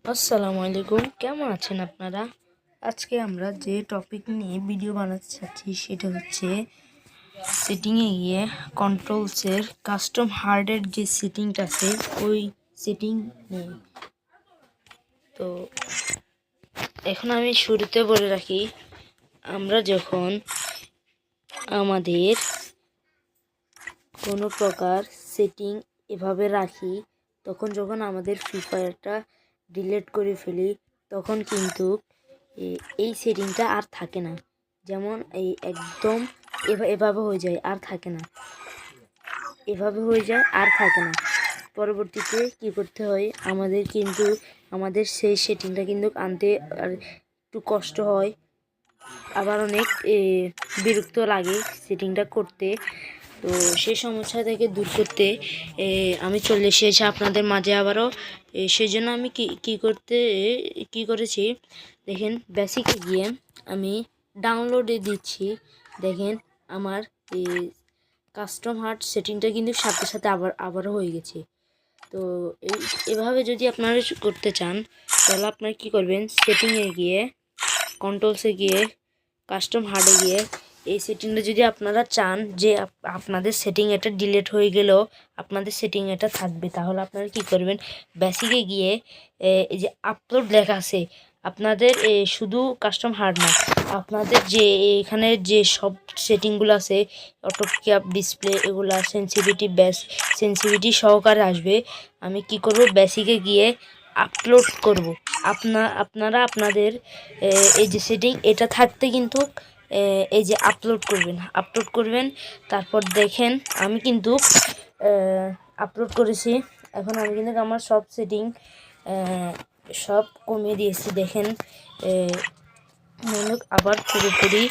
আসসালামু আলাইকুম, কেমন আছেন আপনারা? আজকে আমরা যে টপিক নিয়ে ভিডিও বানাতে চাচ্ছি সেটা হচ্ছে সেটিংয়ে গিয়ে কন্ট্রোলসের কাস্টম হার্ডের যে সেটিংটা আছে ওই সেটিং নিয়ে। তো এখন আমি শুরুতে বলে রাখি, আমরা যখন আমাদের কোনো প্রকার সেটিং এভাবে রাখি, তখন যখন আমাদের ফ্রি ফায়ারটা ডিলিট করে ফেলি তখন কিন্তু এই সেটিংটা আর থাকে না। যেমন এই একদম এভাবে হয়ে যায়, আর থাকে না, এভাবে হয়ে যায় আর থাকে না। পরবর্তীতে কি করতে হয়, আমাদের কিন্তু আমাদের সেই সেটিংটা কিন্তু আনতে আর একটু কষ্ট হয়, আবার অনেক বিরক্ত লাগে সেটিংটা করতে। তো সেই সমস্যা থেকে দূর করতে আমি চলে এসেছি আপনাদের মাঝে আবারও। সেই জন্য আমি কি করেছি দেখেন, বেসিকে গিয়ে আমি ডাউনলোডে দিচ্ছি। দেখেন আমার এই কাস্টম হার্ট সেটিংটা কিন্তু সাথে সাথে আবারও হয়ে গেছে। তো এভাবে যদি আপনারা করতে চান তাহলে আপনারা কি করবেন, সেটিংয়ে গিয়ে কন্ট্রোলসে গিয়ে কাস্টম হার্ডে গিয়ে এই সেটিংটা যদি আপনারা চান যে আপনাদের সেটিং এটা ডিলিট হয়ে গেলেও আপনাদের সেটিং এটা থাকবে, তাহলে আপনারা কি করবেন, বেসিকে গিয়ে এই যে আপলোড লেখা আছে আপনাদের শুধু কাস্টম হার্ড না, আপনাদের যে এখানে যে সব সেটিংগুলো আছে অটো ক্যাপ ডিসপ্লে এগুলো সেন্সিটিভিটি সহকারে আসবে। আমি কি করব, বেসিকে গিয়ে আপলোড করব। আপনারা আপনাদের এই যে সেটিং এটা থাকতে কিন্তু এই যে আপলোড করবেন। তারপর দেখেন আমি কিন্তু আপলোড করেছি। এখন আমি কিন্তু আমার সব সেটিং সব কমিয়ে দিয়েছি। দেখেন আবার পুরোপুরি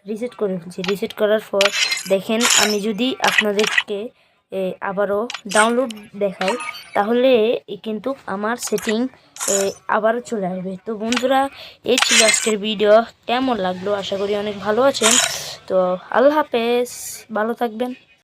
রিসেট করে ফেলছি। রিসেট করার পর দেখেন আমি যদি আপনাদেরকে আবারও ডাউনলোড দেখাই তাহলে কিন্তু আমার সেটিং আবারও চলে আসবে। তো বন্ধুরা, এই ছিল আজকের ভিডিও। কেমন লাগলো? আশা করি অনেক ভালো আছেন। তো আল্লাহ হাফেজ, ভালো থাকবেন।